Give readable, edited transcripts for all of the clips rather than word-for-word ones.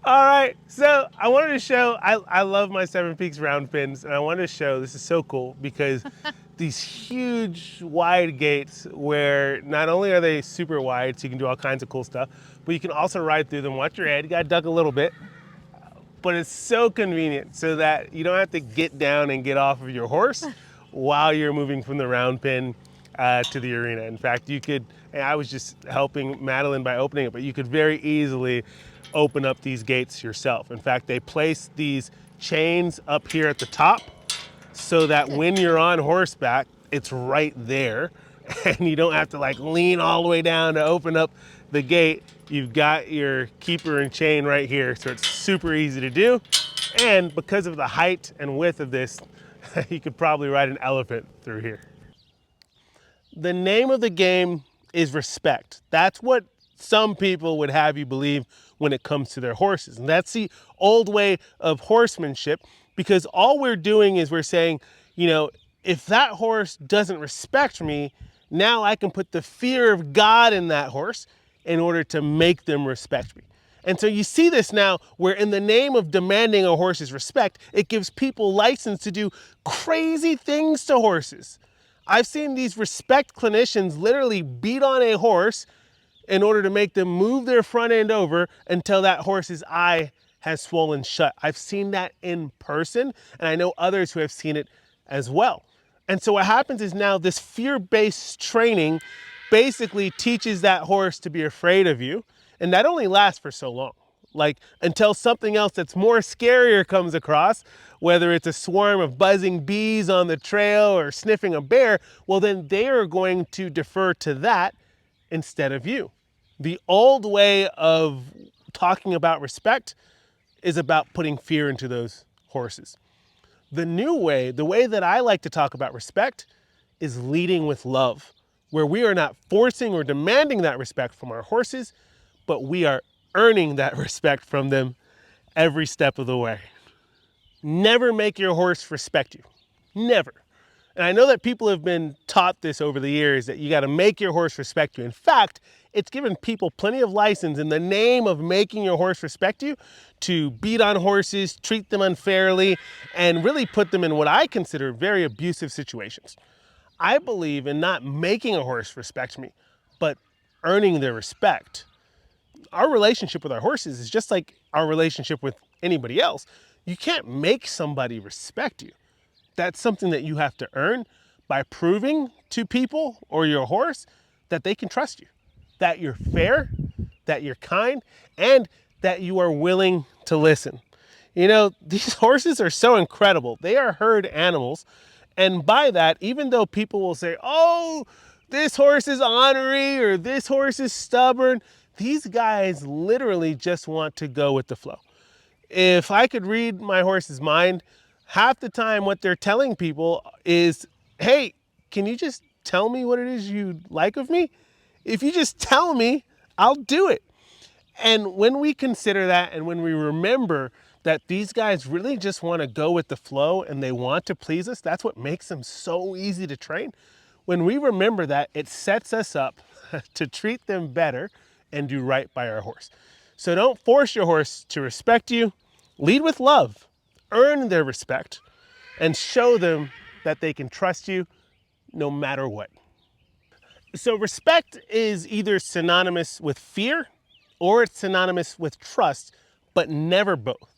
All right, so I wanted to show, I love my Seven Peaks round pins, and I wanted to show, this is so cool because these huge wide gates where not only are they super wide, so you can do all kinds of cool stuff, but you can also ride through them. Watch your head, you gotta duck a little bit, but it's so convenient so that you don't have to get down and get off of your horse while you're moving from the round pin to the arena. In fact, you could, and I was just helping Madeline by opening it, but you could very easily open up these gates yourself. In fact, they place these chains up here at the top so that when you're on horseback, it's right there and you don't have to like lean all the way down to open up the gate. You've got your keeper and chain right here, so it's super easy to do. And because of the height and width of this, you could probably ride an elephant through here. The name of the game is respect. That's what some people would have you believe when it comes to their horses. And that's the old way of horsemanship, because all we're doing is we're saying, you know, if that horse doesn't respect me, now I can put the fear of God in that horse in order to make them respect me. And so you see this now where in the name of demanding a horse's respect, it gives people license to do crazy things to horses. I've seen these respect clinicians literally beat on a horse in order to make them move their front end over until that horse's eye has swollen shut. I've seen that in person, and I know others who have seen it as well. And so what happens is now this fear-based training basically teaches that horse to be afraid of you, and that only lasts for so long. Like until something else that's more scarier comes across, whether it's a swarm of buzzing bees on the trail or sniffing a bear, well then they are going to defer to that instead of you. The old way of talking about respect is about putting fear into those horses. The new way, the way that I like to talk about respect, is leading with love, where we are not forcing or demanding that respect from our horses, but we are earning that respect from them every step of the way. Never make your horse respect you. Never. And I know that people have been taught this over the years, that you got to make your horse respect you. In fact, it's given people plenty of license in the name of making your horse respect you to beat on horses, treat them unfairly, and really put them in what I consider very abusive situations. I believe in not making a horse respect me, but earning their respect. Our relationship with our horses is just like our relationship with anybody else. You can't make somebody respect you. That's something that you have to earn by proving to people or your horse that they can trust you, that you're fair, that you're kind, and that you are willing to listen. You know, these horses are so incredible. They are herd animals. And by that, even though people will say, oh, this horse is ornery or this horse is stubborn, these guys literally just want to go with the flow. If I could read my horse's mind, half the time what they're telling people is, hey, can you just tell me what it is you like of me? If you just tell me, I'll do it. And when we consider that and when we remember that these guys really just want to go with the flow and they want to please us, that's what makes them so easy to train. When we remember that, it sets us up to treat them better and do right by our horse. So don't force your horse to respect you. Lead with love, earn their respect, and show them that they can trust you no matter what. So respect is either synonymous with fear or it's synonymous with trust, but never both.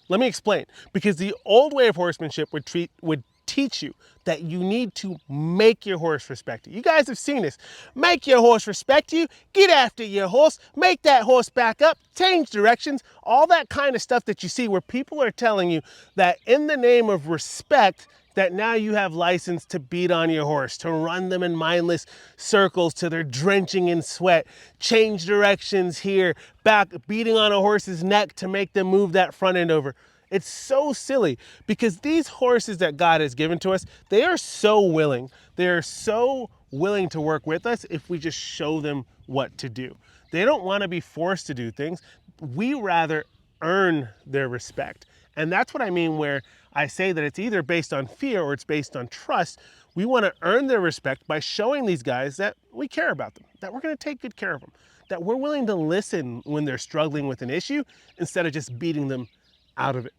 Let me explain. Because the old way of horsemanship would teach you that you need to make your horse respect you. You guys have seen this. Make your horse respect you, get after your horse, make that horse back up, change directions, all that kind of stuff that you see where people are telling you that in the name of respect, that now you have license to beat on your horse, to run them in mindless circles till they're drenching in sweat, change directions here, back, beating on a horse's neck to make them move that front end over. It's so silly because these horses that God has given to us, they are so willing. They are so willing to work with us if we just show them what to do. They don't want to be forced to do things. We rather earn their respect. And that's what I mean where I say that it's either based on fear or it's based on trust. We want to earn their respect by showing these guys that we care about them, that we're going to take good care of them. that we're willing to listen when they're struggling with an issue instead of just beating them out of it.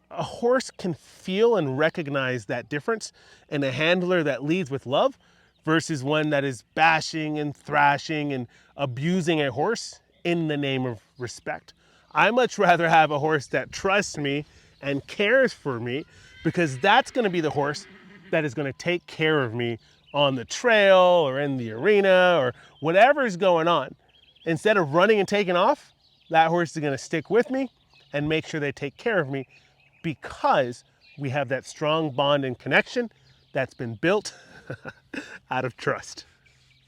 A horse can feel and recognize that difference in a handler that leads with love versus one that is bashing and thrashing and abusing a horse in the name of respect. I much rather have a horse that trusts me and cares for me, because that's going to be the horse that is going to take care of me on the trail or in the arena or whatever is going on. Instead of running and taking off, that horse is going to stick with me and make sure they take care of me, because we have that strong bond and connection that's been built out of trust.